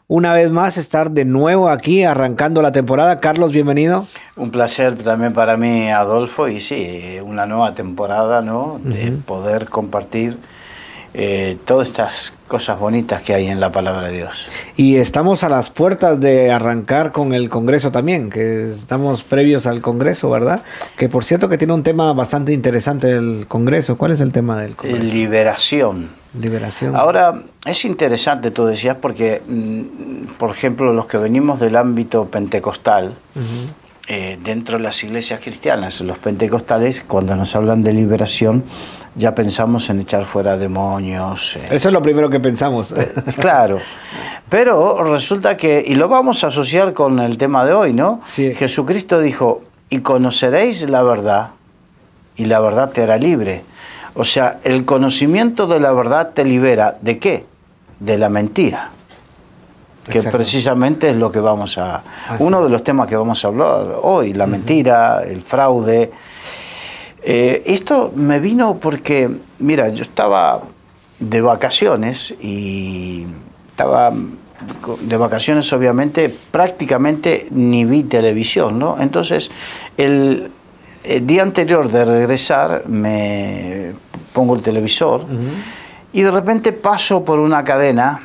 una vez más estar de nuevo aquí arrancando la temporada. Carlos, bienvenido. Un placer también para mí, Adolfo, y sí, una nueva temporada, ¿no? De poder compartir todas estas cosas bonitas que hay en la palabra de Dios. Y estamos a las puertas de arrancar con el Congreso también, que estamos previos al Congreso, ¿verdad? Que por cierto que tiene un tema bastante interesante el Congreso. ¿Cuál es el tema del Congreso? Liberación. Liberación. Ahora, es interesante, tú decías, porque, por ejemplo, los que venimos del ámbito pentecostal, dentro de las iglesias cristianas, los pentecostales, cuando nos hablan de liberación, ya pensamos en echar fuera demonios. Eso es lo primero que pensamos. Claro, pero resulta que, y lo vamos a asociar con el tema de hoy, ¿no? Sí. Jesucristo dijo, y conoceréis la verdad, y la verdad te hará libre. O sea, el conocimiento de la verdad te libera, ¿de qué? De la mentira. Que precisamente es lo que vamos a... uno de los temas que vamos a hablar hoy, la mentira, el fraude. Esto me vino porque, mira, yo estaba de vacaciones y estaba de vacaciones, obviamente, prácticamente ni vi televisión, ¿no? Entonces, el día anterior de regresar, me pongo el televisor y de repente paso por una cadena,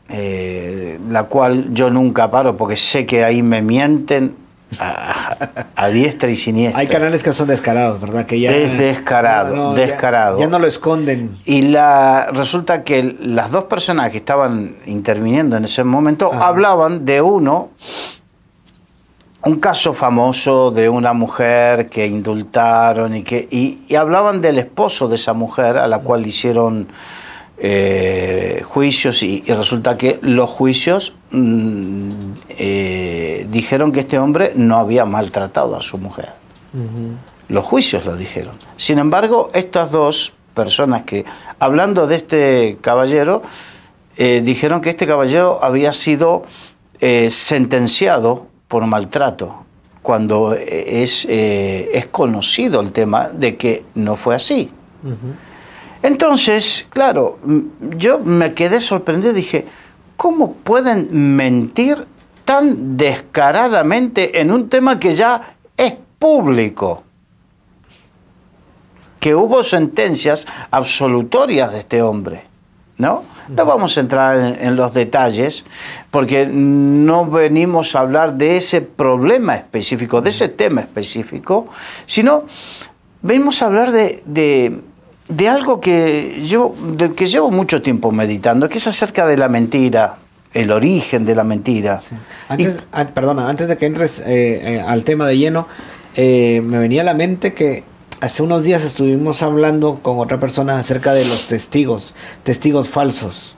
la cual yo nunca paro porque sé que ahí me mienten a diestra y siniestra. Hay canales que son descarados, ¿verdad? Que ya, es descarado, descarado. Ya no lo esconden. Y resulta que las dos personas que estaban interviniendo en ese momento hablaban de un caso famoso de una mujer que indultaron y hablaban del esposo de esa mujer a la cual le hicieron juicios y resulta que los juicios dijeron que este hombre no había maltratado a su mujer. Los juicios lo dijeron. Sin embargo, estas dos personas que, hablando de este caballero, dijeron que este caballero había sido sentenciado por maltrato, cuando es conocido el tema de que no fue así. Entonces, claro, yo me quedé sorprendido y dije, ¿cómo pueden mentir tan descaradamente en un tema que ya es público? Que hubo sentencias absolutorias de este hombre, ¿no? No vamos a entrar en los detalles porque no venimos a hablar de ese problema específico, de ese tema específico, sino venimos a hablar de algo que llevo mucho tiempo meditando, que es acerca de la mentira, el origen de la mentira. Sí. Antes de que entres al tema de lleno, me venía a la mente que hace unos días estuvimos hablando con otra persona acerca de los testigos falsos,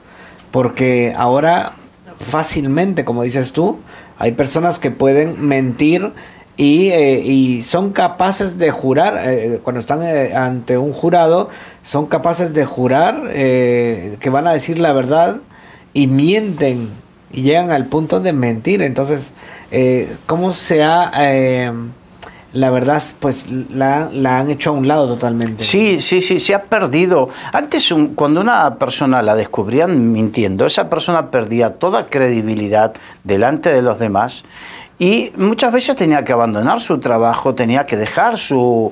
porque ahora fácilmente, como dices tú, hay personas que pueden mentir y son capaces de jurar, cuando están ante un jurado, son capaces de jurar que van a decir la verdad y mienten y llegan al punto de mentir. Entonces, ¿cómo se ha... la verdad, pues la han hecho a un lado totalmente? Sí, se ha perdido. Antes, cuando una persona la descubrían mintiendo, esa persona perdía toda credibilidad delante de los demás y muchas veces tenía que abandonar su trabajo, tenía que dejar su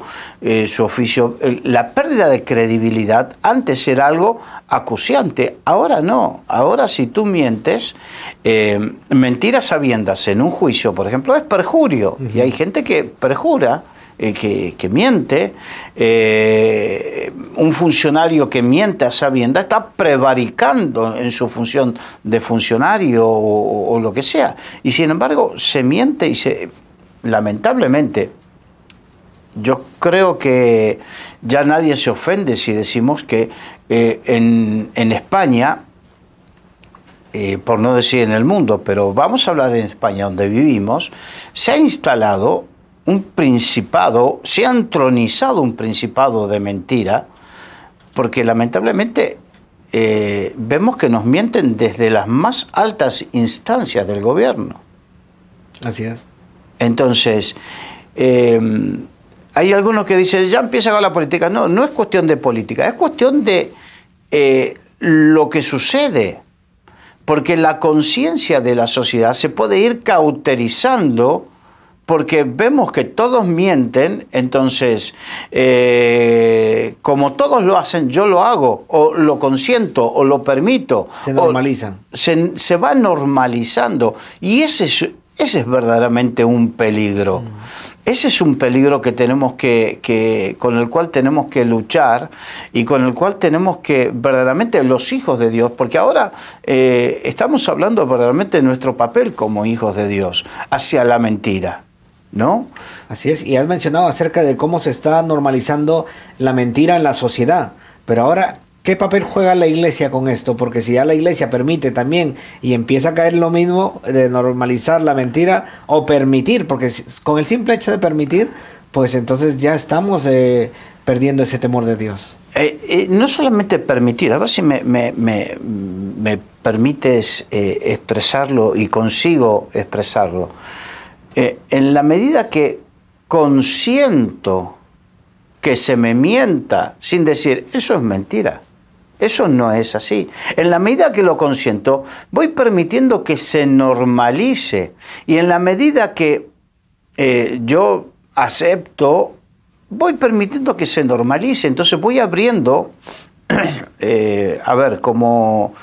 oficio. La pérdida de credibilidad antes era algo acuciante, ahora no. Ahora si tú mientes, mentiras sabiendas en un juicio, por ejemplo, es perjurio. Y hay gente que perjura, que miente. Un funcionario que miente a sabiendas está prevaricando en su función de funcionario o lo que sea. Y sin embargo se miente y lamentablemente, yo creo que ya nadie se ofende si decimos que en España, por no decir en el mundo, pero vamos a hablar en España donde vivimos, se ha instalado un principado, se ha entronizado un principado de mentira, porque lamentablemente vemos que nos mienten desde las más altas instancias del gobierno. Así es. Entonces, hay algunos que dicen, ya empieza con la política. No, no es cuestión de política, es cuestión de lo que sucede. porque la conciencia de la sociedad se puede ir cauterizando porque vemos que todos mienten, entonces, como todos lo hacen, yo lo hago, o lo consiento, o lo permito. Se normalizan. Se va normalizando. Y ese es verdaderamente un peligro. Ese es un peligro que tenemos con el cual tenemos que luchar y con el cual tenemos que, verdaderamente, los hijos de Dios, porque ahora estamos hablando verdaderamente de nuestro papel como hijos de Dios hacia la mentira, ¿no? Así es, y has mencionado acerca de cómo se está normalizando la mentira en la sociedad, pero ahora, ¿qué papel juega la iglesia con esto? Porque si ya la iglesia permite también y empieza a caer lo mismo de normalizar la mentira o permitir, porque con el simple hecho de permitir, pues entonces ya estamos perdiendo ese temor de Dios. No solamente permitir, a ver si me permites expresarlo y consigo expresarlo. En la medida que consiento que se me mienta sin decir, eso es mentira, eso no es así. En la medida que lo consiento, voy permitiendo que se normalice. Y en la medida que yo acepto, voy permitiendo que se normalice. Entonces voy abriendo, a ver, como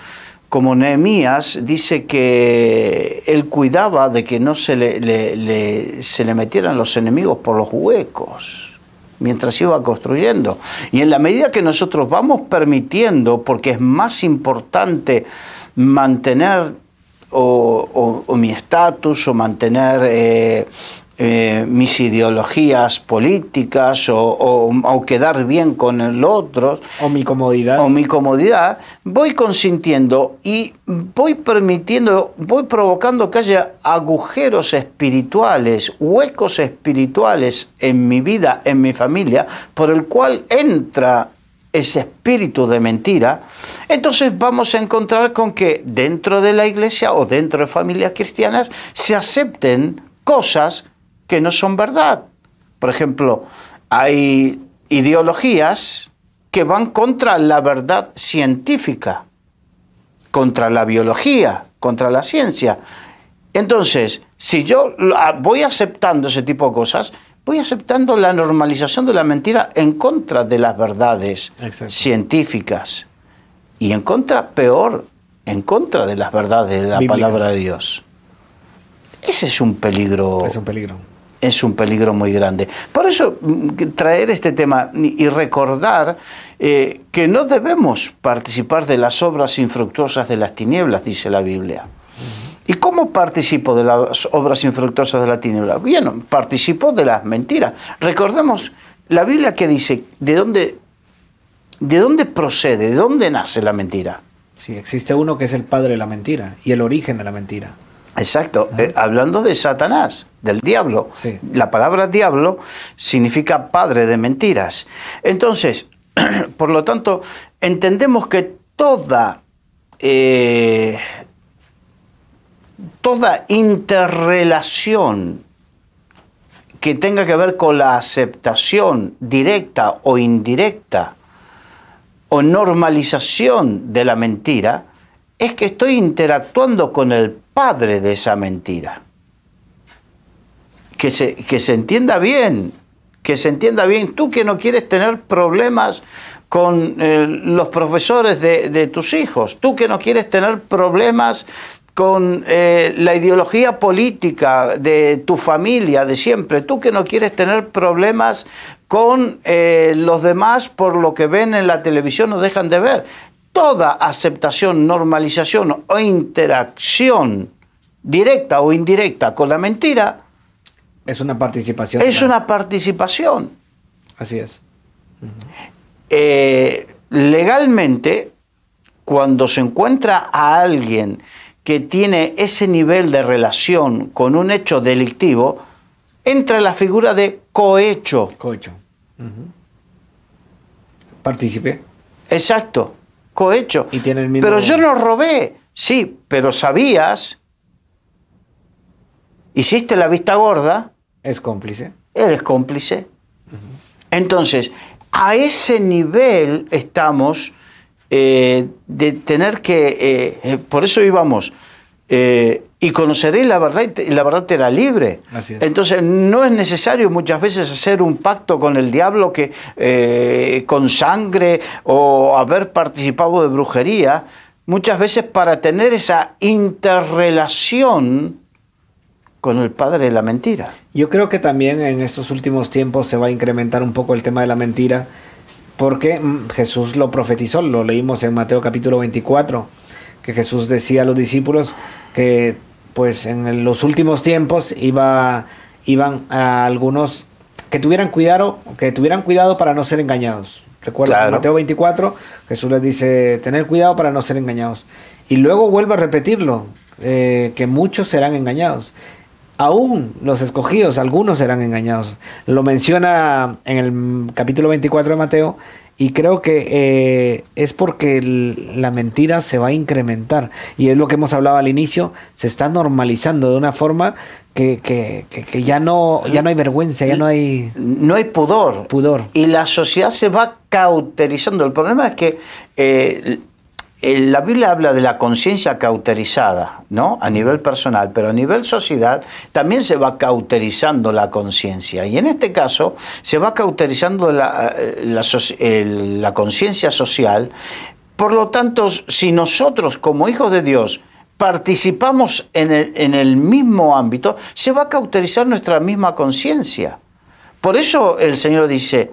Nehemías dice que él cuidaba de que no se le metieran los enemigos por los huecos mientras iba construyendo. Y en la medida que nosotros vamos permitiendo, porque es más importante mantener o mi estatus o mantener mis ideologías políticas o quedar bien con el otro. O mi comodidad. O mi comodidad, voy consintiendo y voy permitiendo, voy provocando que haya agujeros espirituales, huecos espirituales en mi vida, en mi familia, por el cual entra ese espíritu de mentira. Entonces vamos a encontrar con que dentro de la iglesia o dentro de familias cristianas se acepten cosas que no son verdad. Por ejemplo, hay ideologías que van contra la verdad científica, contra la biología, contra la ciencia. Entonces, si yo voy aceptando ese tipo de cosas, voy aceptando la normalización de la mentira en contra de las verdades científicas y en contra, peor, en contra de las verdades de la bíblicas. Palabra de Dios. Ese es un peligro. Es un peligro. Es un peligro muy grande. Por eso traer este tema y recordar que no debemos participar de las obras infructuosas de las tinieblas, dice la Biblia. ¿Y cómo participo de las obras infructuosas de la tiniebla? Bien, participo de las mentiras. Recordemos la Biblia que dice de dónde procede, de dónde nace la mentira. Sí, existe uno que es el padre de la mentira y el origen de la mentira. Exacto, hablando de Satanás, del diablo. Sí. La palabra diablo significa padre de mentiras. Entonces, por lo tanto, entendemos que toda interrelación que tenga que ver con la aceptación directa o indirecta o normalización de la mentira, es que estoy interactuando con el padre de esa mentira. Que se entienda bien, que se entienda bien. Tú que no quieres tener problemas con los profesores de tus hijos, tú que no quieres tener problemas con la ideología política de tu familia de siempre, tú que no quieres tener problemas con los demás por lo que ven en la televisión o dejan de ver. Toda aceptación, normalización o interacción directa o indirecta con la mentira es una participación. Es una participación. Así es. Legalmente, cuando se encuentra a alguien que tiene ese nivel de relación con un hecho delictivo, entra la figura de cohecho. Cohecho. Participé. Exacto. Cohecho. Y tiene el mismo... Pero yo no robé. Sí, pero sabías, hiciste la vista gorda. Es cómplice. Eres cómplice. Entonces, a ese nivel estamos de tener que, por eso íbamos, y conoceréis la verdad y la verdad te hará libre. Así es. Entonces no es necesario muchas veces hacer un pacto con el diablo que con sangre o haber participado de brujería, muchas veces para tener esa interrelación con el padre de la mentira. Yo creo que también en estos últimos tiempos se va a incrementar un poco el tema de la mentira, porque Jesús lo profetizó, lo leímos en Mateo capítulo 24, que Jesús decía a los discípulos que pues en los últimos tiempos iban a algunos que tuvieran cuidado para no ser engañados. Recuerda, Claro. en Mateo 24, Jesús les dice, tener cuidado para no ser engañados. Y luego vuelve a repetirlo, que muchos serán engañados. Aún los escogidos, algunos serán engañados. Lo menciona en el capítulo 24 de Mateo, y creo que es porque la mentira se va a incrementar. Y es lo que hemos hablado al inicio, se está normalizando de una forma que ya no hay vergüenza, ya no hay pudor. pudor. Y la sociedad se va cauterizando. El problema es que la Biblia habla de la conciencia cauterizada, ¿no? A nivel personal, pero a nivel sociedad también se va cauterizando la conciencia. Y en este caso se va cauterizando la conciencia social. Por lo tanto, si nosotros como hijos de Dios participamos en el mismo ámbito, se va a cauterizar nuestra misma conciencia. Por eso el Señor dice,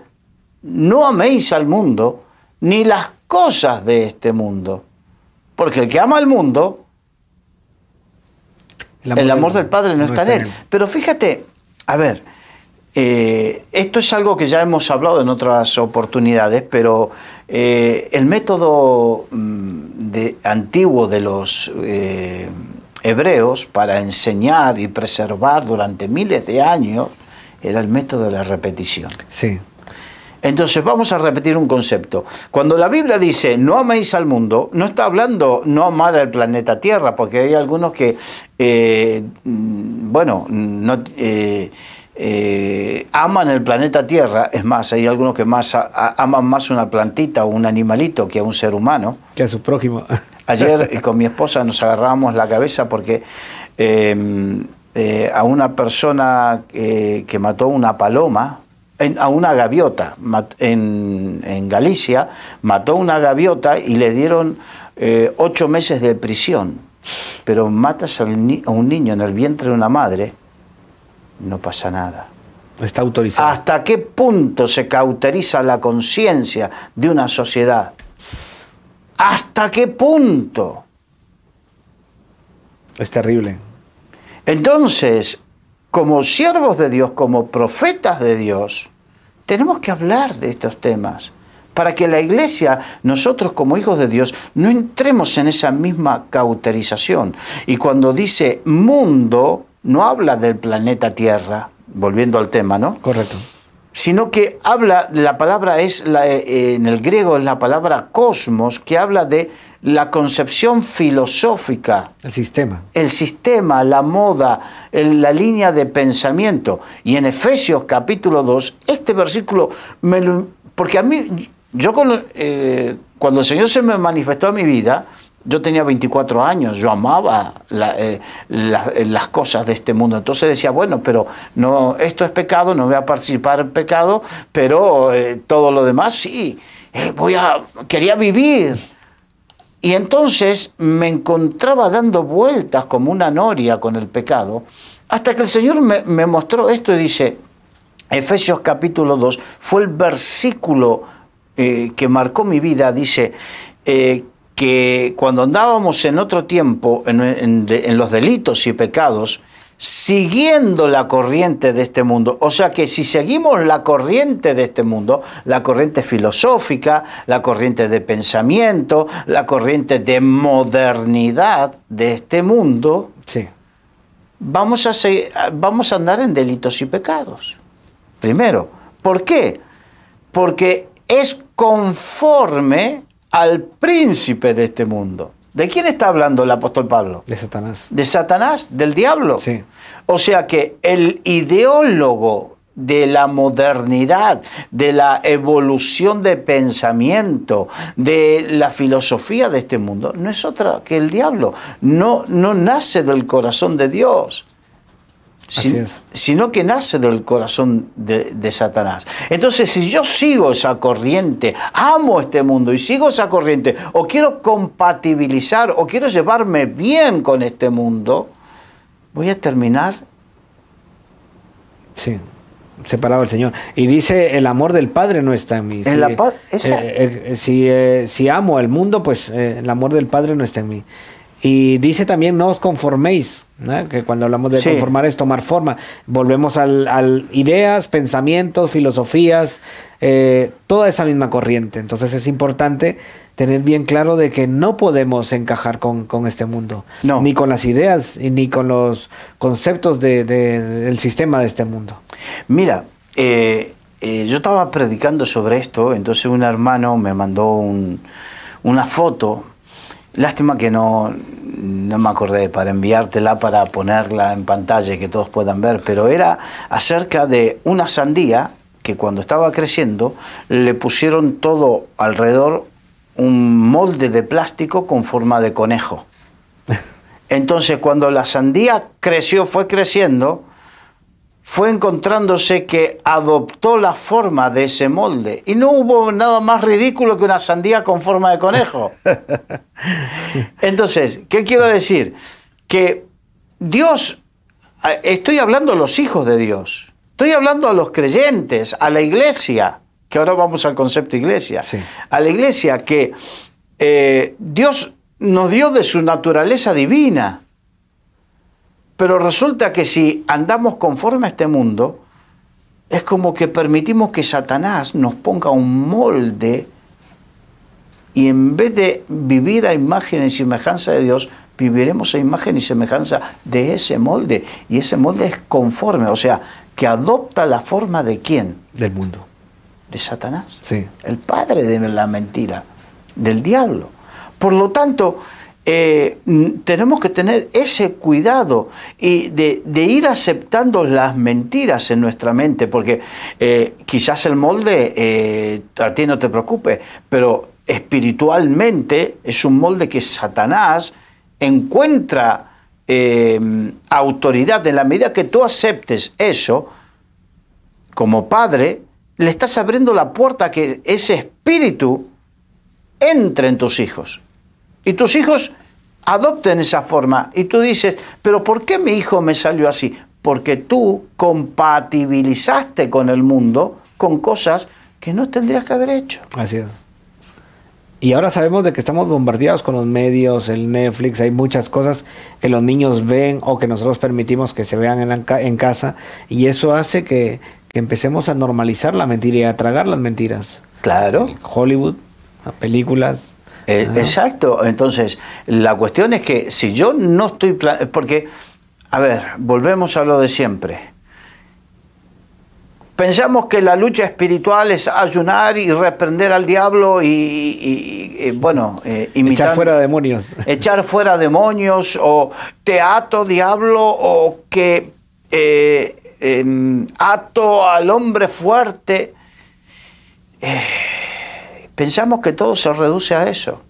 no améis al mundo ni las cosas de este mundo. Porque el que ama al mundo, el amor del Padre no está en él. Pero fíjate, a ver, esto es algo que ya hemos hablado en otras oportunidades, pero el método antiguo de los hebreos para enseñar y preservar durante miles de años era el método de la repetición. Sí. Entonces vamos a repetir un concepto. Cuando la Biblia dice no améis al mundo, no está hablando no amar al planeta Tierra, porque hay algunos que, aman el planeta Tierra. Es más, hay algunos que aman más una plantita o un animalito que a un ser humano. Que a su prójimo. Ayer con mi esposa nos agarrábamos la cabeza porque a una persona que mató una paloma, a una gaviota en Galicia, mató una gaviota y le dieron 8 meses de prisión. Pero matas a un niño en el vientre de una madre, no pasa nada. Está autorizado. ¿Hasta qué punto se cauteriza la conciencia de una sociedad? ¿Hasta qué punto? Es terrible. Entonces, como siervos de Dios, como profetas de Dios, tenemos que hablar de estos temas para que la iglesia, nosotros como hijos de Dios, no entremos en esa misma cauterización. Y cuando dice mundo, no habla del planeta Tierra, volviendo al tema, ¿no? Correcto. Sino que habla, la palabra en el griego es la palabra cosmos, que habla de la concepción filosófica. El sistema, la moda, la línea de pensamiento. Y en Efesios capítulo 2, este versículo, porque a mí, cuando el Señor se me manifestó a mi vida, yo tenía 24 años, yo amaba las cosas de este mundo. Entonces decía, bueno, pero no, esto es pecado, no voy a participar en pecado, pero todo lo demás sí, quería vivir. Y entonces me encontraba dando vueltas como una noria con el pecado, hasta que el Señor me mostró esto y dice, Efesios capítulo 2, fue el versículo que marcó mi vida, dice, que cuando andábamos en otro tiempo, en los delitos y pecados, siguiendo la corriente de este mundo. O sea que si seguimos la corriente de este mundo, la corriente filosófica, la corriente de pensamiento, la corriente de modernidad de este mundo, sí, vamos a andar en delitos y pecados. Primero, ¿por qué? Porque es conforme al príncipe de este mundo. ¿De quién está hablando el apóstol Pablo? De Satanás. ¿De Satanás? ¿Del diablo? Sí. O sea que el ideólogo de la modernidad, de la evolución de pensamiento, de la filosofía de este mundo, no es otra que el diablo. No nace del corazón de Dios, sino que nace del corazón de Satanás. Entonces, si yo sigo esa corriente, amo este mundo y sigo esa corriente, o quiero compatibilizar, o quiero llevarme bien con este mundo, voy a terminar separado del Señor. Y dice, el amor del Padre no está en mí. Si amo el mundo, pues el amor del Padre no está en mí. Y dice también, no os conforméis, ¿no? Que cuando hablamos de conformar es tomar forma. Volvemos al ideas, pensamientos, filosofías, toda esa misma corriente. Entonces es importante tener bien claro de que no podemos encajar con este mundo, ni con las ideas, ni con los conceptos del sistema de este mundo. Mira, yo estaba predicando sobre esto, entonces un hermano me mandó una foto. Lástima que no me acordé para enviártela, para ponerla en pantalla y que todos puedan ver, pero era acerca de una sandía que cuando estaba creciendo le pusieron todo alrededor un molde de plástico con forma de conejo. Entonces cuando la sandía creció, fue creciendo, fue encontrándose que adoptó la forma de ese molde. Y no hubo nada más ridículo que una sandía con forma de conejo. Entonces, ¿qué quiero decir? Que Dios, estoy hablando a los hijos de Dios, estoy hablando a los creyentes, a la iglesia, que ahora vamos al concepto iglesia, a la iglesia que Dios nos dio de su naturaleza divina. Pero resulta que si andamos conforme a este mundo, es como que permitimos que Satanás nos ponga un molde y en vez de vivir a imagen y semejanza de Dios, viviremos a imagen y semejanza de ese molde. Y ese molde es conforme, o sea, que adopta la forma de ¿quién? Del mundo. De Satanás. El padre de la mentira, del diablo. Por lo tanto, tenemos que tener ese cuidado y de ir aceptando las mentiras en nuestra mente, porque quizás el molde a ti no te preocupe, pero espiritualmente es un molde que Satanás encuentra autoridad. En la medida que tú aceptes eso, como padre, le estás abriendo la puerta a que ese espíritu entre en tus hijos. Y tus hijos adopten esa forma. Y tú dices, ¿pero por qué mi hijo me salió así? Porque tú compatibilizaste con el mundo con cosas que no tendrías que haber hecho. Así es. Y ahora sabemos de que estamos bombardeados con los medios, el Netflix, hay muchas cosas que los niños ven o que nosotros permitimos que se vean en casa. Y eso hace que empecemos a normalizar la mentira y a tragar las mentiras. Claro. Hollywood, películas... Exacto. Entonces, la cuestión es que si yo no estoy... Porque, a ver, volvemos a lo de siempre. Pensamos que la lucha espiritual es ayunar y reprender al diablo echar fuera demonios. Echar fuera demonios, o te ato, diablo, o que ato al hombre fuerte. Pensamos que todo se reduce a eso,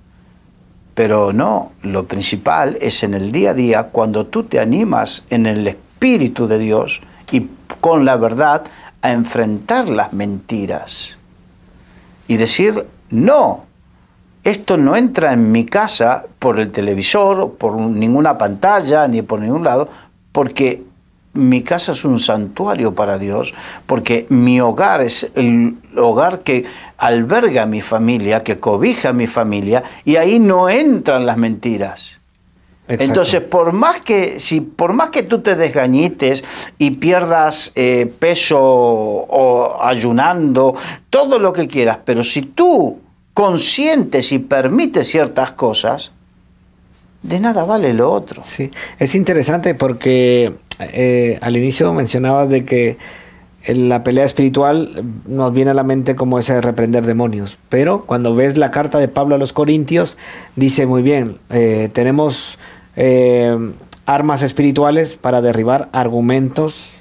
pero no, lo principal es en el día a día, cuando tú te animas en el Espíritu de Dios y con la verdad a enfrentar las mentiras y decir, no, esto no entra en mi casa por el televisor, por ninguna pantalla, ni por ningún lado, porque mi casa es un santuario para Dios, porque mi hogar es el hogar que alberga a mi familia, que cobija a mi familia, y ahí no entran las mentiras. Exacto. Entonces, por más que tú te desgañites y pierdas peso o ayunando, todo lo que quieras, pero si tú consientes y permites ciertas cosas, de nada vale lo otro. Sí, es interesante porque al inicio mencionabas de que en la pelea espiritual nos viene a la mente como ese de reprender demonios, pero cuando ves la carta de Pablo a los Corintios, dice muy bien, tenemos armas espirituales para derribar argumentos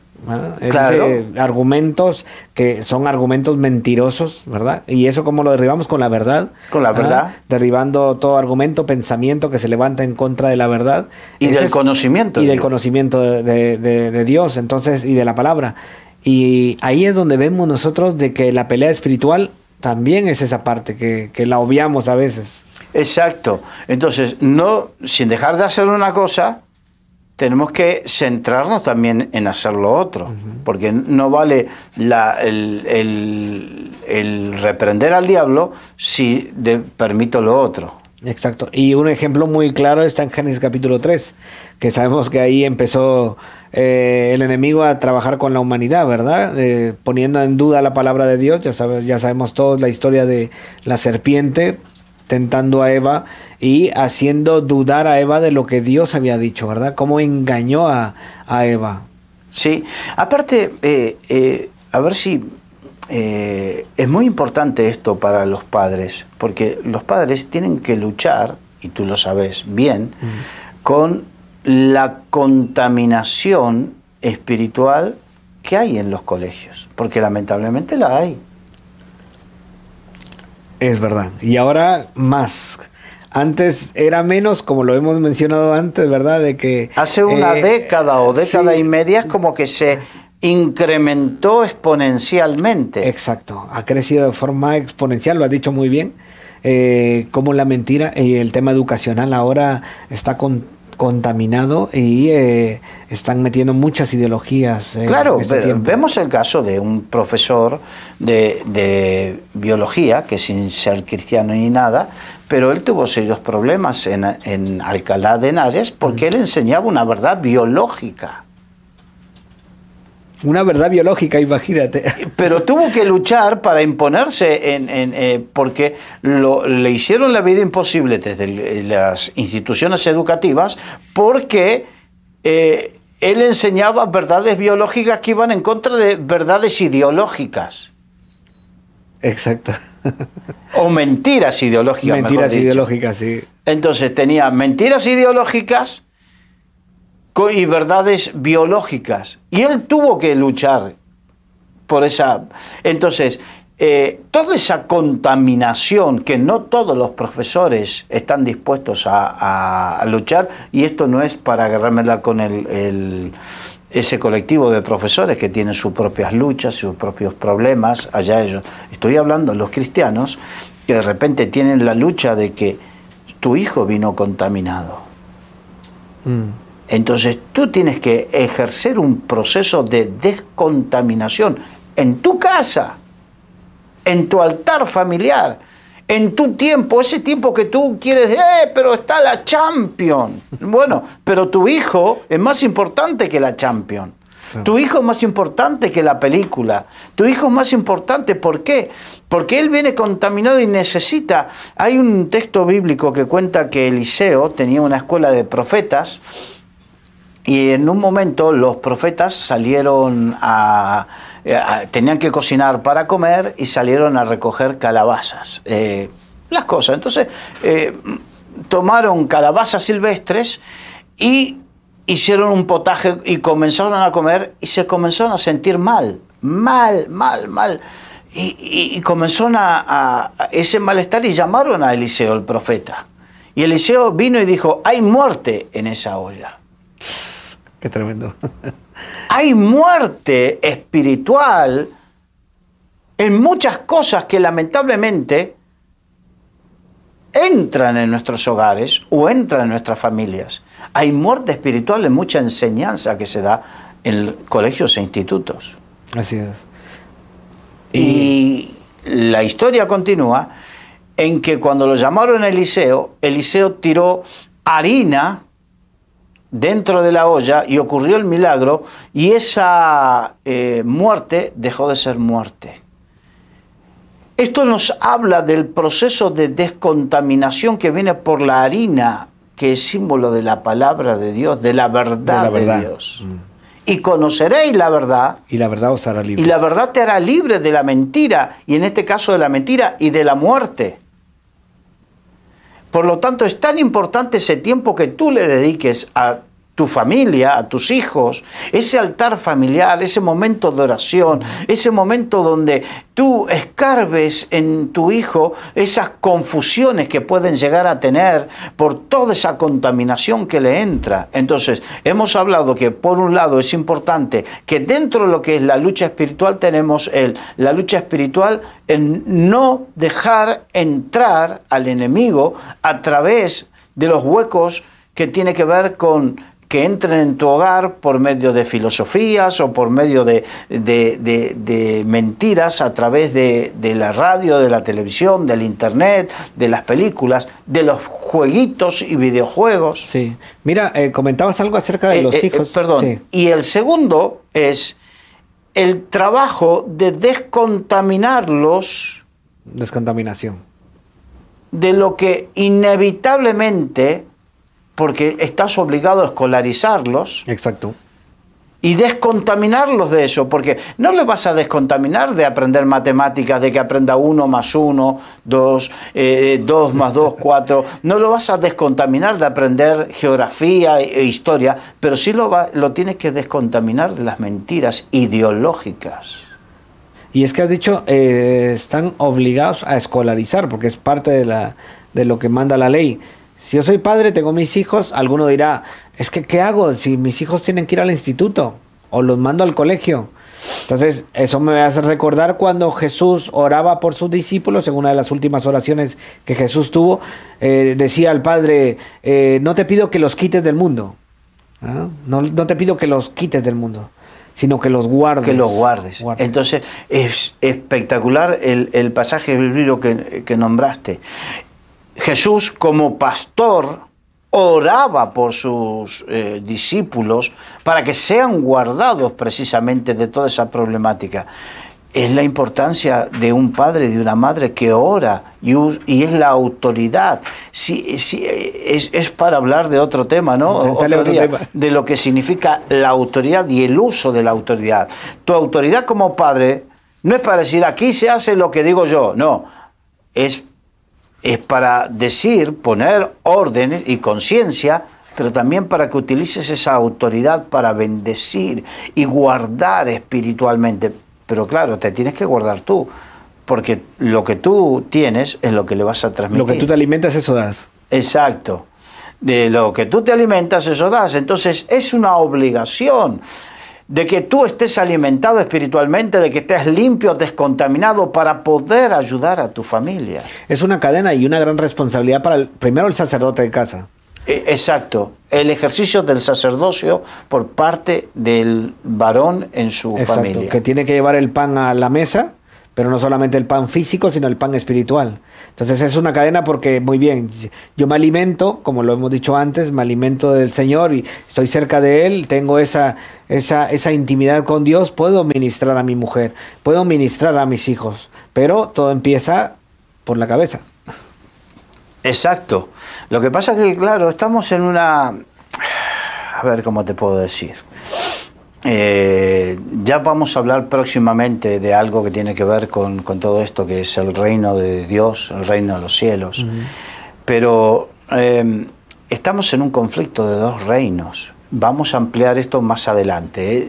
Claro. Argumentos que son argumentos mentirosos, ¿verdad? Y eso cómo lo derribamos con la verdad. Con la verdad. Derribando todo argumento, pensamiento que se levanta en contra de la verdad. Y del conocimiento. Y del conocimiento de Dios, entonces, y de la palabra. Y ahí es donde vemos nosotros de que la pelea espiritual también es esa parte que la obviamos a veces. Exacto. Entonces, no, sin dejar de hacer una cosa, tenemos que centrarnos también en hacer lo otro, porque no vale el reprender al diablo si permito lo otro. Exacto. Y un ejemplo muy claro está en Génesis capítulo 3, que sabemos que ahí empezó el enemigo a trabajar con la humanidad, ¿verdad? Poniendo en duda la palabra de Dios. Ya sabemos todos la historia de la serpiente tentando a Eva y haciendo dudar a Eva de lo que Dios había dicho, ¿verdad? Cómo engañó a Eva. Sí, aparte, a ver si es muy importante esto para los padres, porque los padres tienen que luchar, y tú lo sabes bien, con la contaminación espiritual que hay en los colegios, porque lamentablemente la hay. Es verdad. Y ahora más. Antes era menos, como lo hemos mencionado antes, ¿verdad? De que hace una década o década sí, y media es como que se incrementó exponencialmente. Exacto. Ha crecido de forma exponencial, lo has dicho muy bien. Como la mentira y el tema educacional ahora está contaminado y están metiendo muchas ideologías. Claro, vemos el caso de un profesor de biología, que sin ser cristiano ni nada, pero él tuvo serios problemas en Alcalá de Henares porque él enseñaba una verdad biológica. Una verdad biológica, imagínate. Pero tuvo que luchar para imponerse porque le hicieron la vida imposible desde las instituciones educativas porque él enseñaba verdades biológicas que iban en contra de verdades ideológicas. Exacto. O mentiras ideológicas. Mentiras ideológicas, sí. Entonces tenía mentiras ideológicas y verdades biológicas. Y él tuvo que luchar por esa... Entonces, toda esa contaminación que no todos los profesores están dispuestos a luchar, y esto no es para agarrármela con ese colectivo de profesores que tienen sus propias luchas, sus propios problemas, allá ellos. Estoy hablando de los cristianos que de repente tienen la lucha de que tu hijo vino contaminado. Entonces tú tienes que ejercer un proceso de descontaminación en tu casa, en tu altar familiar, en tu tiempo, ese tiempo que tú quieres, pero está la Champions. Bueno, pero tu hijo es más importante que la Champions. Tu hijo es más importante que la película. Tu hijo es más importante, ¿por qué? Porque él viene contaminado y necesita. Hay un texto bíblico que cuenta que Eliseo tenía una escuela de profetas y en un momento los profetas salieron tenían que cocinar para comer y salieron a recoger calabazas, las cosas. Entonces tomaron calabazas silvestres y hicieron un potaje y comenzaron a comer y se comenzaron a sentir mal. Y comenzaron a ese malestar y llamaron a Eliseo, el profeta. Y Eliseo vino y dijo, hay muerte en esa olla. Qué tremendo. Hay muerte espiritual en muchas cosas que lamentablemente entran en nuestros hogares o entran en nuestras familias. Hay muerte espiritual en mucha enseñanza que se da en colegios e institutos. Así es. Y la historia continúa en que cuando lo llamaron a Eliseo, Eliseo tiró harina dentro de la olla y ocurrió el milagro y esa muerte dejó de ser muerte. Esto nos habla del proceso de descontaminación que viene por la harina, que es símbolo de la palabra de Dios, de la verdad de Dios. Y conoceréis la verdad. Y la verdad os hará libre. Y la verdad te hará libre de la mentira, y en este caso de la mentira y de la muerte. Por lo tanto, es tan importante ese tiempo que tú le dediques a tu familia, a tus hijos, ese altar familiar, ese momento de oración, ese momento donde tú escarbes en tu hijo esas confusiones que pueden llegar a tener por toda esa contaminación que le entra. Entonces, hemos hablado que por un lado es importante que dentro de lo que es la lucha espiritual tenemos la lucha espiritual en no dejar entrar al enemigo a través de los huecos que tiene que ver con que entren en tu hogar por medio de filosofías o por medio de mentiras a través de la radio, de la televisión, del internet, de las películas, de los jueguitos y videojuegos. Sí. Mira, comentabas algo acerca de los hijos. Perdón. Sí. Y el segundo es el trabajo de descontaminarlos. Descontaminación. De lo que inevitablemente, porque estás obligado a escolarizarlos. Exacto. Y descontaminarlos de eso, porque no le vas a descontaminar de aprender matemáticas, de que aprenda 1 más 1, 2, 2 más 2, 4. No lo vas a descontaminar de aprender geografía e historia, pero sí lo tienes que descontaminar de las mentiras ideológicas. Y es que has dicho, están obligados a escolarizar, porque es parte de lo que manda la ley. Si yo soy padre, tengo mis hijos, alguno dirá, es que ¿qué hago si mis hijos tienen que ir al instituto o los mando al colegio? Entonces, eso me hace recordar cuando Jesús oraba por sus discípulos, en una de las últimas oraciones que Jesús tuvo, decía al Padre, no te pido que los quites del mundo, ¿ah? No te pido que los quites del mundo, sino que los guardes. Que los guardes. Entonces, es espectacular el pasaje bíblico que nombraste. Jesús, como pastor, oraba por sus discípulos para que sean guardados precisamente de toda esa problemática. Es la importancia de un padre y de una madre que ora y es la autoridad. Es para hablar de otro tema, ¿no? Otro día, de lo que significa la autoridad y el uso de la autoridad. Tu autoridad como padre no es para decir aquí se hace lo que digo yo, no. Es para decir, poner orden y conciencia, pero también para que utilices esa autoridad para bendecir y guardar espiritualmente. Pero claro, te tienes que guardar tú, porque lo que tú tienes es lo que le vas a transmitir. Lo que tú te alimentas, eso das. Exacto. De lo que tú te alimentas, eso das. Entonces, es una obligación de que tú estés alimentado espiritualmente, de que estés limpio, descontaminado, para poder ayudar a tu familia. Es una cadena y una gran responsabilidad para, primero, el sacerdote de casa. Exacto. El ejercicio del sacerdocio por parte del varón en su familia. Que tiene que llevar el pan a la mesa, pero no solamente el pan físico, sino el pan espiritual. Entonces es una cadena porque, muy bien, yo me alimento, como lo hemos dicho antes, me alimento del Señor y estoy cerca de Él, tengo esa intimidad con Dios, puedo ministrar a mi mujer, puedo ministrar a mis hijos, pero todo empieza por la cabeza. Exacto. Lo que pasa es que, claro, estamos en una... A ver, ¿cómo te puedo decir? Ya vamos a hablar próximamente de algo que tiene que ver con todo esto, que es el reino de Dios, el reino de los cielos. Pero estamos en un conflicto de dos reinos. Vamos a ampliar esto más adelante,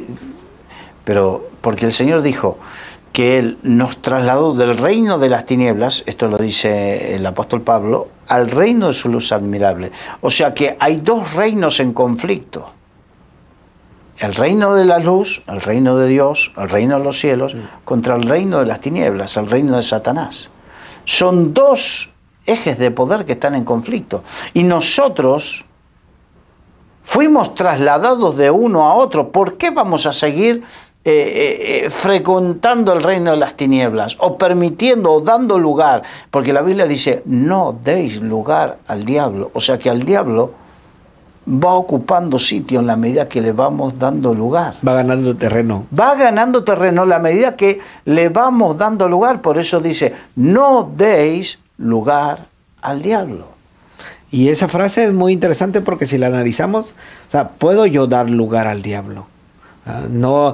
pero porque el Señor dijo que Él nos trasladó del reino de las tinieblas, esto lo dice el apóstol Pablo, al reino de su luz admirable. O sea que hay dos reinos en conflicto. El reino de la luz, el reino de Dios, el reino de los cielos, contra el reino de las tinieblas, el reino de Satanás. Son dos ejes de poder que están en conflicto. Y nosotros fuimos trasladados de uno a otro. ¿Por qué vamos a seguir frecuentando el reino de las tinieblas? O permitiendo o dando lugar. Porque la Biblia dice, no deis lugar al diablo. O sea que al diablo va ocupando sitio en la medida que le vamos dando lugar. Va ganando terreno. Va ganando terreno en la medida que le vamos dando lugar. Por eso dice, no deis lugar al diablo. Y esa frase es muy interesante porque si la analizamos, o sea, ¿puedo yo dar lugar al diablo? No,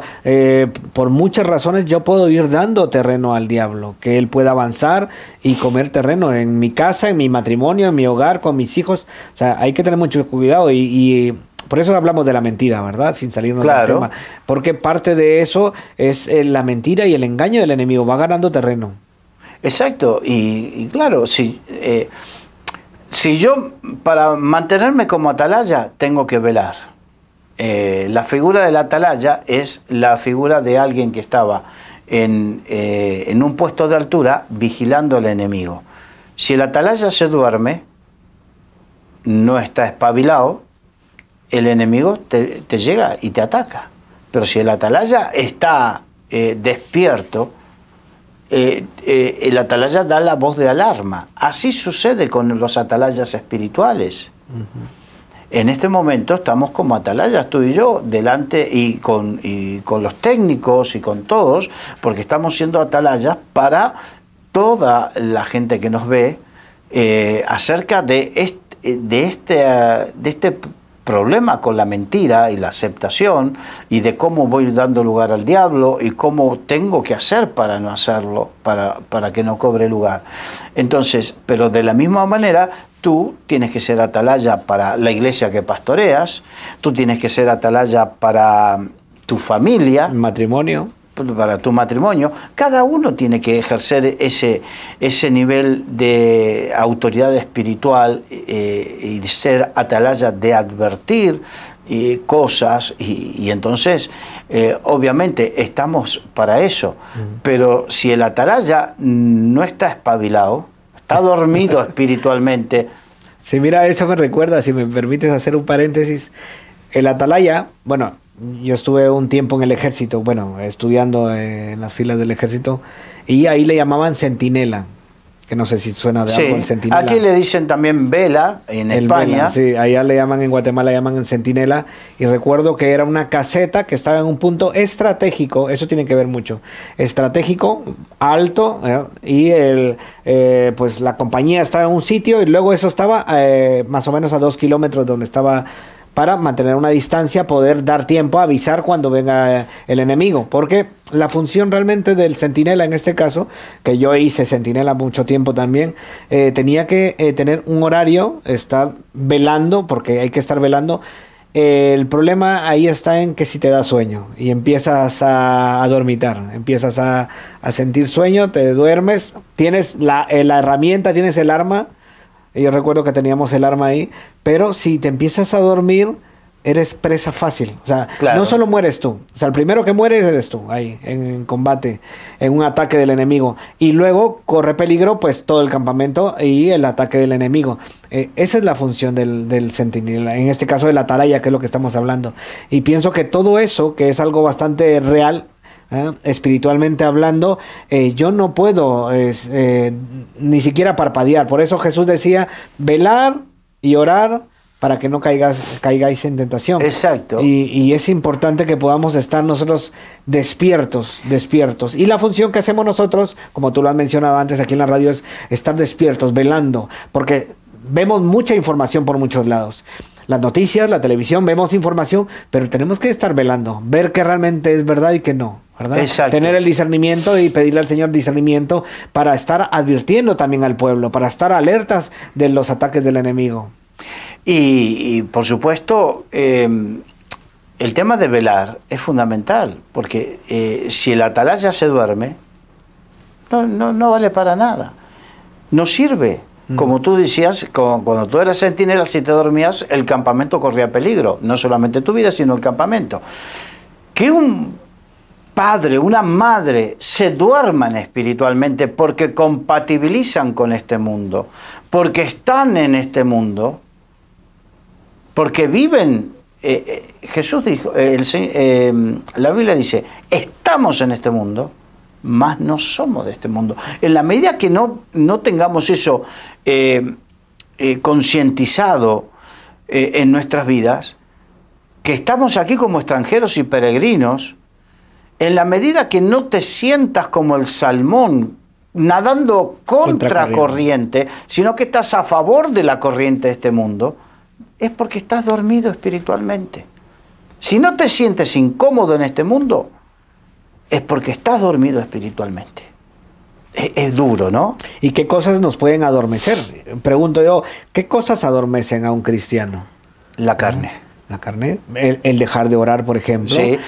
por muchas razones yo puedo ir dando terreno al diablo, que él pueda avanzar y comer terreno en mi casa, en mi matrimonio, en mi hogar, con mis hijos. O sea, hay que tener mucho cuidado y por eso hablamos de la mentira, ¿verdad? Sin salirnos Claro. del tema. Porque parte de eso es la mentira y el engaño del enemigo. Va ganando terreno. Exacto, y claro, si yo para mantenerme como atalaya tengo que velar. La figura del atalaya es la figura de alguien que estaba en un puesto de altura vigilando al enemigo. Si el atalaya se duerme, no está espabilado, el enemigo te llega y te ataca. Pero si el atalaya está despierto, el atalaya da la voz de alarma. Así sucede con los atalayas espirituales. En este momento estamos como atalayas, tú y yo, delante y con los técnicos y con todos, porque estamos siendo atalayas para toda la gente que nos ve acerca de este problema con la mentira y la aceptación, y de cómo voy dando lugar al diablo y cómo tengo que hacer para no hacerlo, para que no cobre lugar. Entonces, pero de la misma manera, tú tienes que ser atalaya para la iglesia que pastoreas, tú tienes que ser atalaya para tu familia, Matrimonio. para tu matrimonio. Cada uno tiene que ejercer ese nivel de autoridad espiritual y de ser atalaya, de advertir cosas, y entonces obviamente estamos para eso. Pero si el atalaya no está espabilado, está dormido espiritualmente. Sí, mira, eso me recuerda, si me permites hacer un paréntesis, el atalaya, bueno, yo estuve un tiempo en el ejército, bueno, estudiando en las filas del ejército, y ahí le llamaban centinela, que no sé si suena de algo el centinela. Aquí le dicen también vela en España. Vela, sí, allá le llaman, en Guatemala le llaman en centinela, y recuerdo que era una caseta que estaba en un punto estratégico, eso tiene que ver mucho, estratégico, alto, y pues la compañía estaba en un sitio, y luego eso estaba más o menos a 2 kilómetros de donde estaba, para mantener una distancia, poder dar tiempo a avisar cuando venga el enemigo, porque la función realmente del centinela en este caso, que yo hice centinela mucho tiempo también, tenía que tener un horario, estar velando, porque hay que estar velando. El problema ahí está en que si te da sueño y empiezas a dormitar, empiezas a sentir sueño, te duermes, tienes la herramienta, tienes el arma. Yo recuerdo que teníamos el arma ahí, pero si te empiezas a dormir, eres presa fácil. O sea, claro, no solo mueres tú. O sea, el primero que mueres eres tú, ahí, en combate, en un ataque del enemigo. Y luego corre peligro, pues, todo el campamento y el ataque del enemigo. Esa es la función del centinela, en este caso del atalaya, que es lo que estamos hablando. Y pienso que todo eso, que es algo bastante real, espiritualmente hablando, yo no puedo ni siquiera parpadear. Por eso Jesús decía, velar y orar para que no caigáis en tentación. Exacto. Y es importante que podamos estar nosotros despiertos. Y la función que hacemos nosotros, como tú lo has mencionado antes aquí en la radio, es estar despiertos, velando, porque vemos mucha información por muchos lados. Las noticias, la televisión, vemos información, pero tenemos que estar velando, ver que realmente es verdad y que no, ¿verdad? Exacto. Tener el discernimiento y pedirle al Señor discernimiento para estar advirtiendo también al pueblo, para estar alertas de los ataques del enemigo. Y por supuesto, el tema de velar es fundamental, porque si el atalaya se duerme, no vale para nada, no sirve. Como tú decías, cuando tú eras centinela, si te dormías, el campamento corría peligro, no solamente tu vida, sino el campamento. Que un padre, una madre se duerman espiritualmente porque compatibilizan con este mundo, porque están en este mundo, porque viven. Jesús dijo, la Biblia dice, estamos en este mundo, mas no somos de este mundo. En la medida que no tengamos eso concientizado en nuestras vidas, que estamos aquí como extranjeros y peregrinos, en la medida que no te sientas como el salmón nadando contra corriente, sino que estás a favor de la corriente de este mundo, es porque estás dormido espiritualmente. Si no te sientes incómodo en este mundo, es porque estás dormido espiritualmente. Es duro, ¿no? ¿Y qué cosas nos pueden adormecer? Pregunto yo, ¿qué cosas adormecen a un cristiano? La carne. La carne, el dejar de orar, por ejemplo. Sí.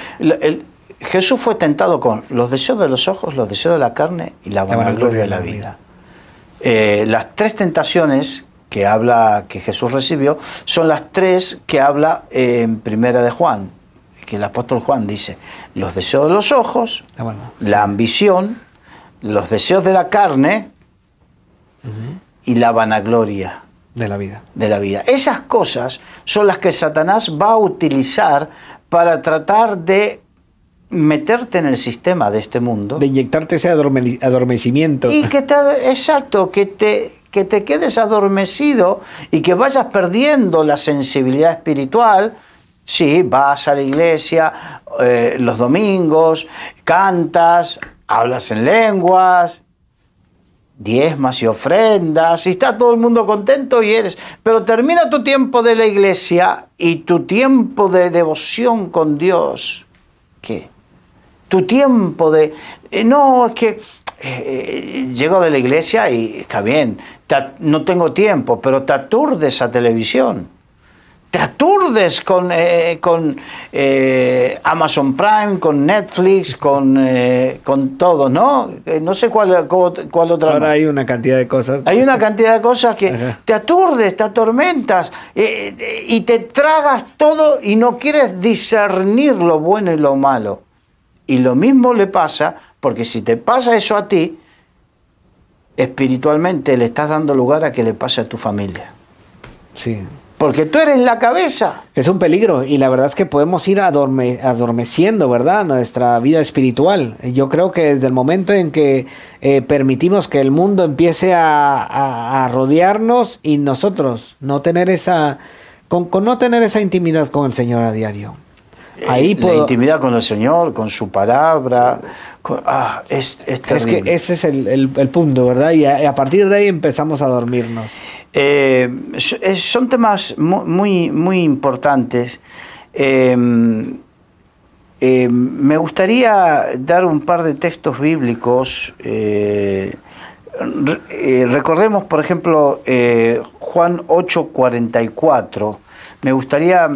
Jesús fue tentado con los deseos de los ojos, los deseos de la carne y la vanagloria de la vida. Las tres tentaciones que Jesús recibió son las tres que habla en Primera de Juan, que el apóstol Juan dice: los deseos de los ojos, la ambición, los deseos de la carne y la vanagloria de la vida. Esas cosas son las que Satanás va a utilizar para tratar de meterte en el sistema de este mundo. De inyectarte ese adormecimiento. Y que te quedes adormecido y que vayas perdiendo la sensibilidad espiritual. Sí, vas a la iglesia los domingos, cantas, hablas en lenguas, diezmas y ofrendas, y está todo el mundo contento pero termina tu tiempo de la iglesia y tu tiempo de devoción con Dios. ¿Qué? Tu tiempo de... no, es que llego de la iglesia y está bien, no tengo tiempo, pero te aturdes a televisión. Te aturdes con Amazon Prime, con Netflix, con todo, ¿no? No sé cuál otra. Ahora hay una cantidad de cosas. Hay una cantidad de cosas que te aturdes, te atormentas y te tragas todo y no quieres discernir lo bueno y lo malo. Y lo mismo le pasa, porque si te pasa eso a ti, espiritualmente le estás dando lugar a que le pase a tu familia. Sí. Porque tú eres la cabeza. Es un peligro y la verdad es que podemos ir adormeciendo, ¿verdad?, nuestra vida espiritual. Yo creo que desde el momento en que permitimos que el mundo empiece a rodearnos y nosotros no tener con no tener esa intimidad con el Señor a diario. Ahí la intimidad con el Señor, con su palabra, es terrible. Es que ese es el punto, ¿verdad? Y a partir de ahí empezamos a dormirnos. Son temas muy, muy importantes. Me gustaría dar un par de textos bíblicos. Recordemos, por ejemplo, Juan 8:44. Me gustaría,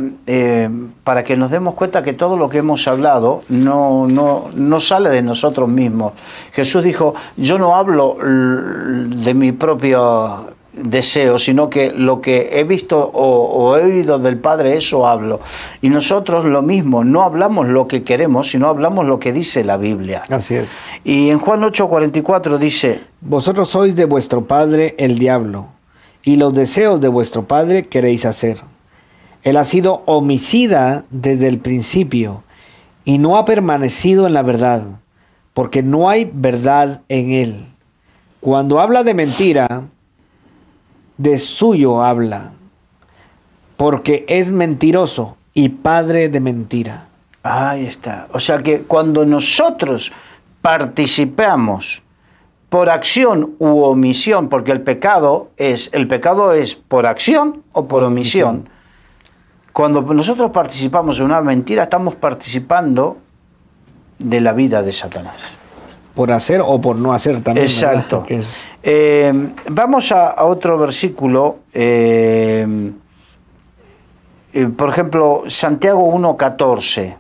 para que nos demos cuenta que todo lo que hemos hablado no sale de nosotros mismos. Jesús dijo: yo no hablo de mi propio deseo, sino que lo que he visto o he oído del Padre, eso hablo. Y nosotros lo mismo, no hablamos lo que queremos, sino hablamos lo que dice la Biblia. Así es. Y en Juan 8:44 dice: vosotros sois de vuestro padre el diablo, y los deseos de vuestro padre queréis hacer. Él ha sido homicida desde el principio y no ha permanecido en la verdad, porque no hay verdad en él. Cuando habla de mentira, de suyo habla, porque es mentiroso y padre de mentira. Ahí está. O sea que cuando nosotros participamos por acción u omisión, porque el pecado es por acción o por omisión. Cuando nosotros participamos en una mentira, estamos participando de la vida de Satanás. Por hacer o por no hacer también. Exacto. Vamos a otro versículo. Por ejemplo, Santiago 1:14.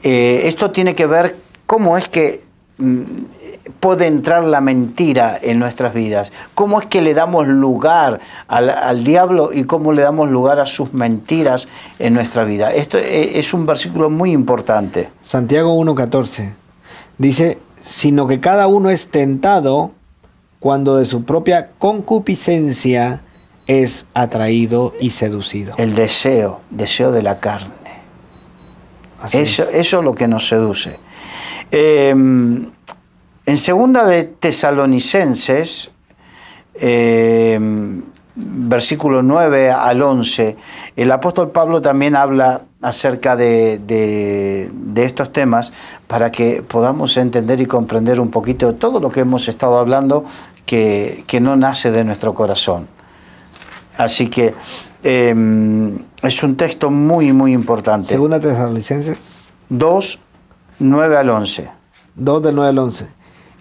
Esto tiene que ver cómo es que puede entrar la mentira en nuestras vidas, cómo es que le damos lugar al diablo y cómo le damos lugar a sus mentiras en nuestra vida. Esto es un versículo muy importante. Santiago 1:14 dice: sino que cada uno es tentado cuando de su propia concupiscencia es atraído y seducido. El deseo de la carne. Eso es lo que nos seduce. En segunda de Tesalonicenses, versículo 9 al 11, el apóstol Pablo también habla acerca de estos temas para que podamos entender y comprender un poquito todo lo que hemos estado hablando que no nace de nuestro corazón. Así que es un texto muy, muy importante. Segunda Tesalonicenses 2, 9 al 11. 2 del 9 al 11.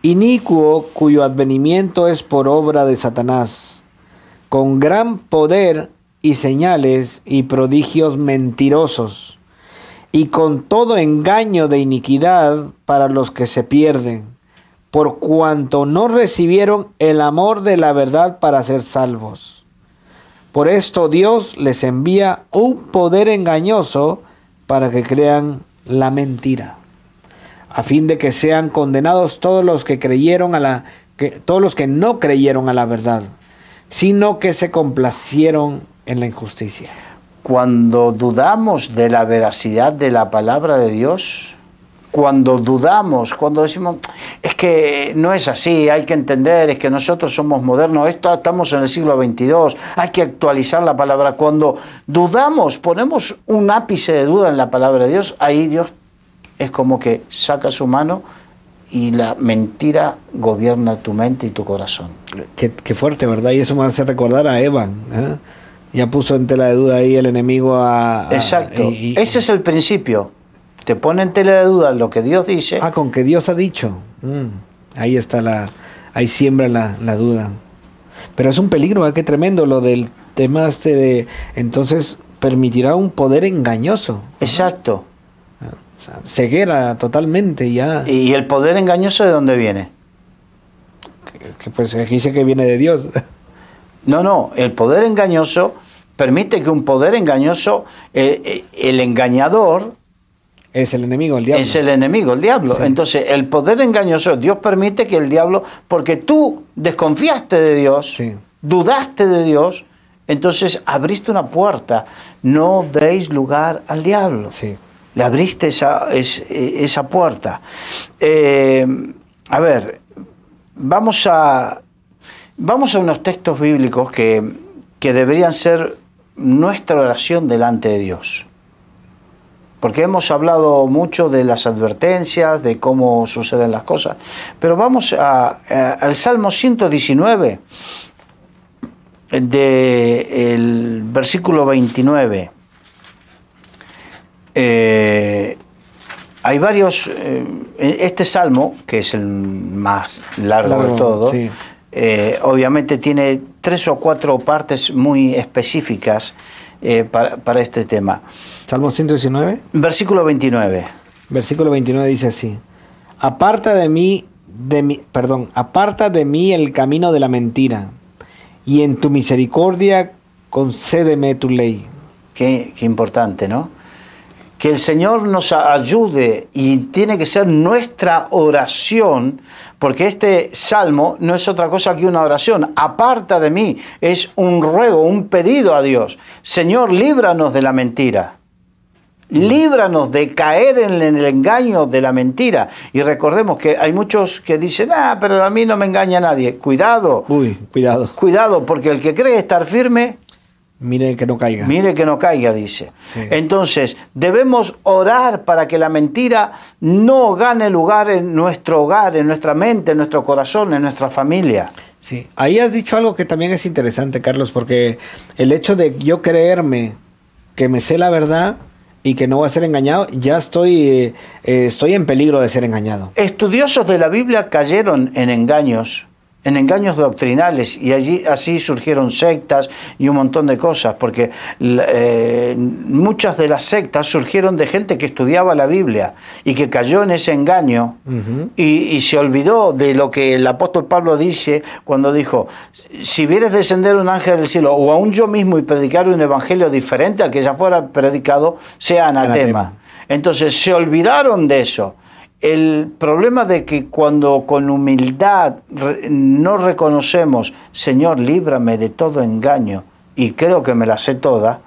Inicuo, cuyo advenimiento es por obra de Satanás, con gran poder y señales y prodigios mentirosos, y con todo engaño de iniquidad para los que se pierden, por cuanto no recibieron el amor de la verdad para ser salvos. Por esto Dios les envía un poder engañoso para que crean la mentira, a fin de que sean condenados todos los que todos los que no creyeron a la verdad, sino que se complacieron en la injusticia. Cuando dudamos de la veracidad de la palabra de Dios, cuando dudamos, cuando decimos, es que no es así, hay que entender, es que nosotros somos modernos, estamos en el siglo XXII, hay que actualizar la palabra. Cuando dudamos, ponemos un ápice de duda en la palabra de Dios, ahí Dios es como que saca su mano y la mentira gobierna tu mente y tu corazón. Qué fuerte, ¿verdad? Y eso me hace recordar a Eva, ¿eh? Ya puso en tela de duda ahí el enemigo Exacto, ese es el principio. Te pone en tela de duda lo que Dios dice. Con que Dios ha dicho. Ahí está ahí siembra la duda. Pero es un peligro, ¿eh? Qué tremendo lo del tema de entonces permitirá un poder engañoso. Exacto. O sea, ceguera totalmente ya. ¿Y el poder engañoso de dónde viene? Que pues aquí dice que viene de Dios. No, el poder engañoso permite que un poder engañoso, el engañador... Es el enemigo, el diablo. Es el enemigo, el diablo. Sí. Entonces, el poder engañoso, Dios permite que el diablo, porque tú desconfiaste de Dios, sí, dudaste de Dios, entonces abriste una puerta. No deis lugar al diablo. Sí. Le abriste esa puerta. A ver, vamos a unos textos bíblicos que deberían ser nuestra oración delante de Dios. Porque hemos hablado mucho de las advertencias, de cómo suceden las cosas. Pero vamos al Salmo 119, del versículo 29. Hay varios... este salmo, que es el más largo de todo, sí, obviamente tiene 3 o 4 partes muy específicas para este tema. Salmo 119. Versículo 29. Versículo 29 dice así: aparta de mí el camino de la mentira, y en tu misericordia concédeme tu ley. Qué importante, ¿no? Que el Señor nos ayude, y tiene que ser nuestra oración, porque este salmo no es otra cosa que una oración. Aparta de mí, es un ruego, un pedido a Dios. Señor, líbranos de la mentira. Líbranos de caer en el engaño de la mentira. Y recordemos que hay muchos que dicen, pero a mí no me engaña nadie. Cuidado. Cuidado. Cuidado, porque el que cree estar firme... Mire que no caiga. Mire que no caiga, dice. Sí. Entonces, debemos orar para que la mentira no gane lugar en nuestro hogar, en nuestra mente, en nuestro corazón, en nuestra familia. Sí, ahí has dicho algo que también es interesante, Carlos, porque el hecho de yo creerme que me sé la verdad y que no voy a ser engañado, ya estoy en peligro de ser engañado. Estudiosos de la Biblia cayeron en engaños doctrinales, y así surgieron sectas y un montón de cosas, porque muchas de las sectas surgieron de gente que estudiaba la Biblia y que cayó en ese engaño. Y se olvidó de lo que el apóstol Pablo dice cuando dijo: si vieres descender un ángel del cielo, o aún yo mismo, y predicar un evangelio diferente al que ya fuera predicado, sea anatema. Entonces se olvidaron de eso. El problema de que cuando con humildad no reconocemos, Señor, líbrame de todo engaño, y creo que me la sé toda,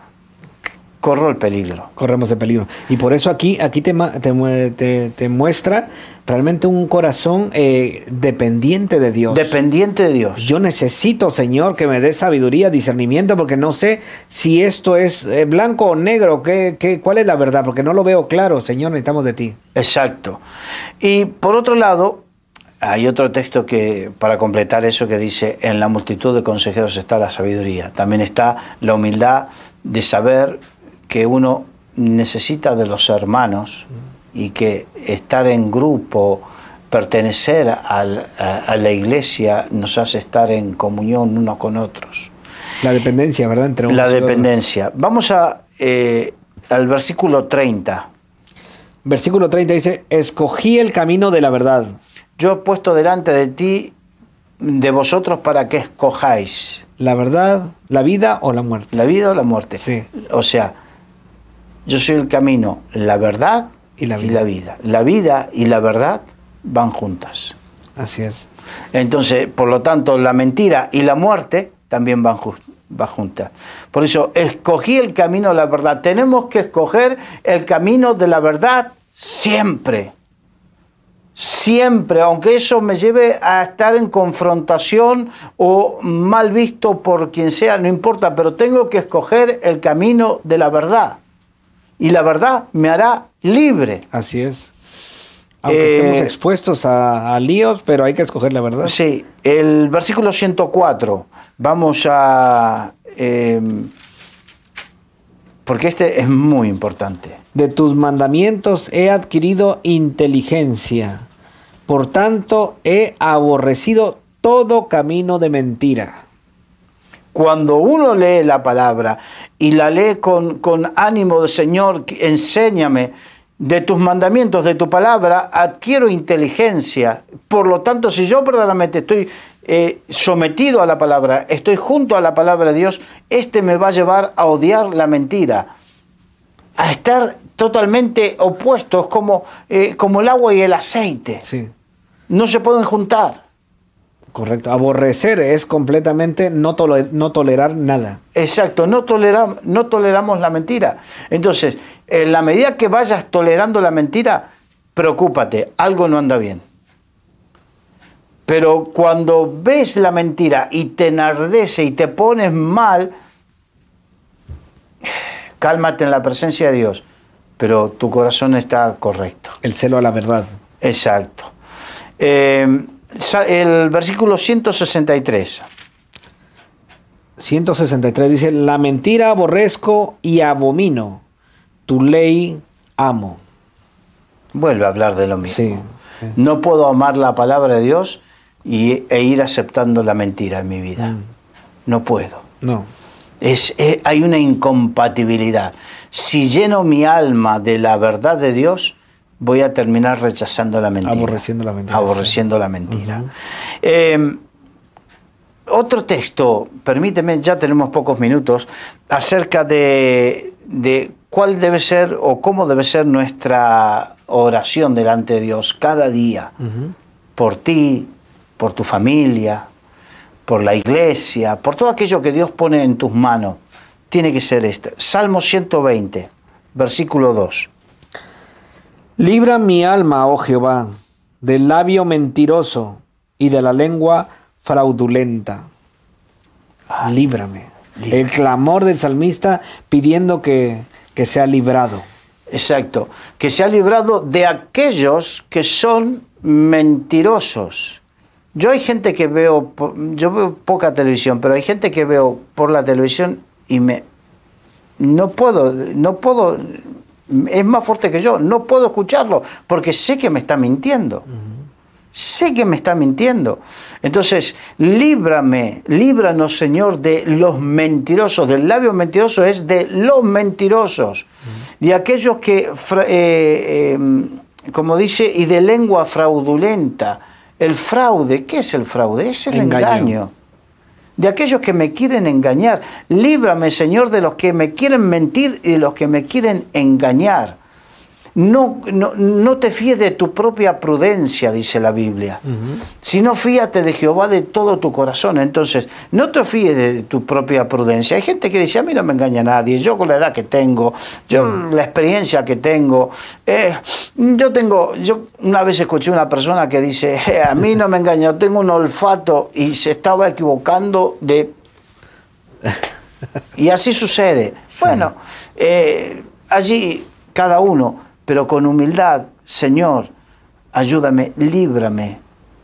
corro el peligro. Corremos el peligro. Y por eso aquí te muestra realmente un corazón dependiente de Dios. Dependiente de Dios. Yo necesito, Señor, que me dé sabiduría, discernimiento, porque no sé si esto es blanco o negro, cuál es la verdad, porque no lo veo claro. Señor, necesitamos de ti. Exacto. Y por otro lado, hay otro texto que para completar eso, que dice: en la multitud de consejeros está la sabiduría. También está la humildad de saber que uno necesita de los hermanos, y que estar en grupo, pertenecer a la iglesia, nos hace estar en comunión unos con otros. La dependencia, ¿verdad? Entre La unos y otros. dependencia. Vamos al versículo 30. Versículo 30 dice, escogí el camino de la verdad. Yo he puesto delante de ti, de vosotros, para que escojáis La verdad, la vida o la muerte. la vida o la muerte. Sí. O sea, yo soy el camino, la verdad Y la vida. y la vida. La vida y la verdad van juntas. Así es. Entonces, por lo tanto, la mentira y la muerte también van juntas. Por eso, escogí el camino de la verdad. Tenemos que escoger el camino de la verdad siempre. Siempre, aunque eso me lleve a estar en confrontación o mal visto por quien sea, no importa, pero tengo que escoger el camino de la verdad. Y la verdad me hará libre. Así es. Aunque estemos expuestos a líos, pero hay que escoger la verdad. Sí, el versículo 104, vamos a... porque este es muy importante. De tus mandamientos he adquirido inteligencia, por tanto he aborrecido todo camino de mentira. Cuando uno lee la palabra y la lee con ánimo de Señor, enséñame, de tus mandamientos, de tu palabra, adquiero inteligencia. Por lo tanto, si yo verdaderamente estoy sometido a la palabra, estoy junto a la palabra de Dios, me va a llevar a odiar la mentira, a estar totalmente opuestos, como el agua y el aceite. Sí, No se pueden juntar. correcto. Aborrecer es completamente no tolerar nada. Exacto, no toleramos la mentira. Entonces, en la medida que vayas tolerando la mentira, preocúpate, algo no anda bien. Pero cuando ves la mentira y te enardece y te pones mal, cálmate en la presencia de Dios, pero tu corazón está correcto. El celo a la verdad. Exacto. El versículo 163. 163 dice, la mentira aborrezco y abomino, tu ley amo. Vuelve a hablar de lo mismo. Sí, sí. No puedo amar la palabra de Dios e ir aceptando la mentira en mi vida. No puedo. No. Hay una incompatibilidad. Si lleno mi alma de la verdad de Dios, voy a terminar rechazando la mentira. Aborreciendo la mentira. Aborreciendo la mentira. Otro texto, permíteme, ya tenemos pocos minutos, acerca de cuál debe ser o cómo debe ser nuestra oración delante de Dios cada día. Por ti, por tu familia, por la iglesia, por todo aquello que Dios pone en tus manos. Tiene que ser este. Salmo 120, versículo 2. Libra mi alma, oh Jehová, del labio mentiroso y de la lengua fraudulenta. Líbrame. El clamor del salmista pidiendo que sea librado. Exacto. Que sea librado de aquellos que son mentirosos. Yo hay gente que yo veo poca televisión, pero hay gente que veo por la televisión y no puedo, es más fuerte que yo, no puedo escucharlo porque sé que me está mintiendo. Sé que me está mintiendo. Entonces, líbranos, Señor, de los mentirosos. Del labio mentiroso es de los mentirosos. De aquellos que, como dice, y de lengua fraudulenta. El fraude, ¿qué es el fraude? Es el engaño. De aquellos que me quieren engañar. Líbrame, Señor, de los que me quieren mentir y de los que me quieren engañar. No te fíes de tu propia prudencia, dice la Biblia, sino fíate de Jehová de todo tu corazón. Entonces, no te fíes de tu propia prudencia. Hay gente que dice, a mí no me engaña nadie, yo con la edad que tengo, yo la experiencia que tengo, yo una vez escuché una persona que dice, a mí no me engaña, yo tengo un olfato, y se estaba equivocando y así sucede. Sí. Bueno, allí cada uno, pero con humildad, Señor, ayúdame, líbrame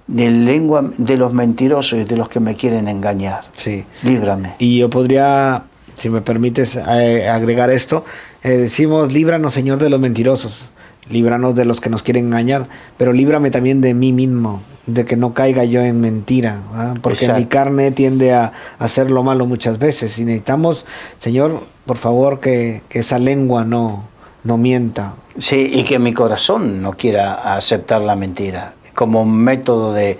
de los mentirosos y de los que me quieren engañar. Sí. Líbrame. Y yo podría, si me permites agregar esto, decimos, líbranos, Señor, de los mentirosos. líbranos de los que nos quieren engañar, pero líbrame también de mí mismo, de que no caiga yo en mentira, ¿verdad? Porque Exacto. mi carne tiende a hacer lo malo muchas veces, y necesitamos, Señor, por favor, que esa lengua no mienta. Sí, y que mi corazón no quiera aceptar la mentira como un método de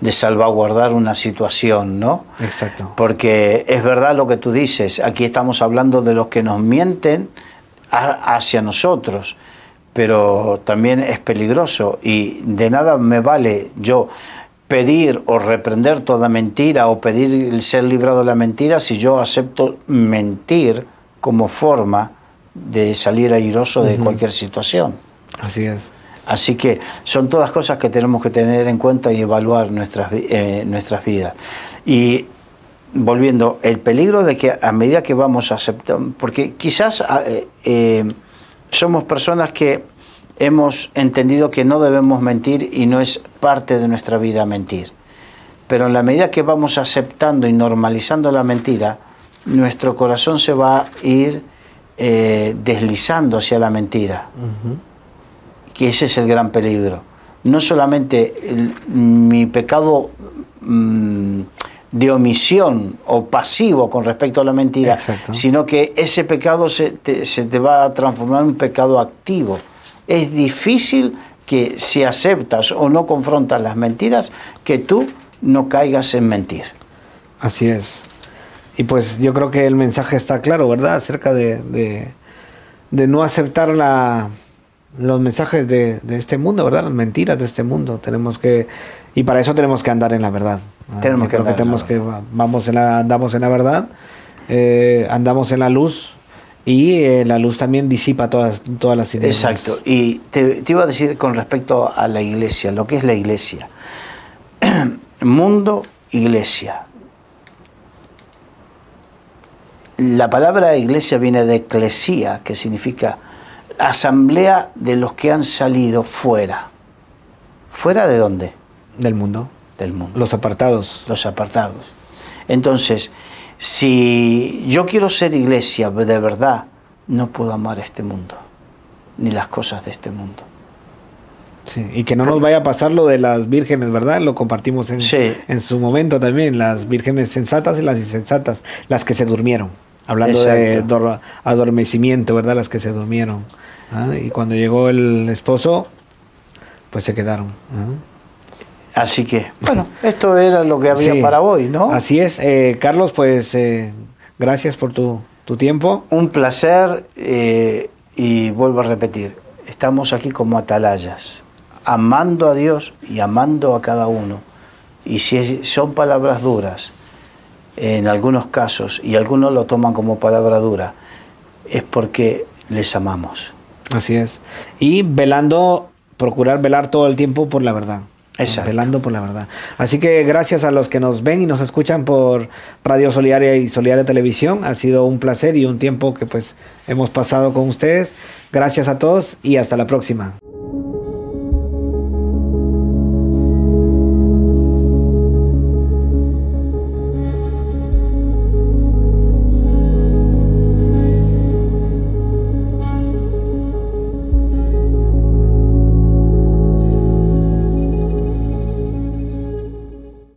salvaguardar una situación, ¿no? Exacto. Porque es verdad lo que tú dices, aquí estamos hablando de los que nos mienten hacia nosotros, pero también es peligroso y de nada me vale yo pedir o reprender toda mentira o pedir el ser librado de la mentira si yo acepto mentir como forma de salir airoso de cualquier situación. Así es. Así que son todas cosas que tenemos que tener en cuenta y evaluar nuestras vidas. Y volviendo, el peligro de que a medida que vamos a aceptar, porque quizás somos personas que hemos entendido que no debemos mentir y no es parte de nuestra vida mentir. Pero en la medida que vamos aceptando y normalizando la mentira, nuestro corazón se va a ir deslizando hacia la mentira. Que ese es el gran peligro. No solamente mi pecado de omisión o pasivo con respecto a la mentira, exacto, sino que ese pecado se te va a transformar en un pecado activo. Es difícil que si aceptas o no confrontas las mentiras, que tú no caigas en mentir. Así es. Y pues yo creo que el mensaje está claro, ¿verdad? Acerca de no aceptar los mensajes de este mundo, ¿verdad? Las mentiras de este mundo. Tenemos que, y para eso tenemos que andar en la verdad. Andamos en la verdad, andamos en la luz, y la luz también disipa todas las tinieblas. Exacto. Y te iba a decir con respecto a la iglesia, lo que es la iglesia. Mundo, iglesia. La palabra iglesia viene de eclesía, que significa asamblea de los que han salido fuera. ¿Fuera de dónde? Del mundo. Del mundo. Los apartados. Los apartados. Entonces, si yo quiero ser iglesia de verdad, no puedo amar este mundo, ni las cosas de este mundo. Sí, y que no nos vaya a pasar lo de las vírgenes, ¿verdad? Lo compartimos Sí. en su momento también, las vírgenes sensatas y las insensatas, las que se durmieron. Hablando de adormecimiento, ¿verdad? Las que se durmieron. ¿Ah? Y cuando llegó el esposo, pues se quedaron. ¿Ah? Así que, bueno, esto era lo que había para hoy, ¿no? Así es. Carlos, pues gracias por tu tiempo. Un placer y vuelvo a repetir, estamos aquí como atalayas, amando a Dios y amando a cada uno. Y si son palabras duras, en algunos casos, y algunos lo toman como palabra dura, es porque les amamos. Así es. Y procurar velar todo el tiempo por la verdad. Exacto. Velando por la verdad. Así que gracias a los que nos ven y nos escuchan por Radio Solidaria y Solidaria Televisión. Ha sido un placer y un tiempo que pues hemos pasado con ustedes. Gracias a todos y hasta la próxima.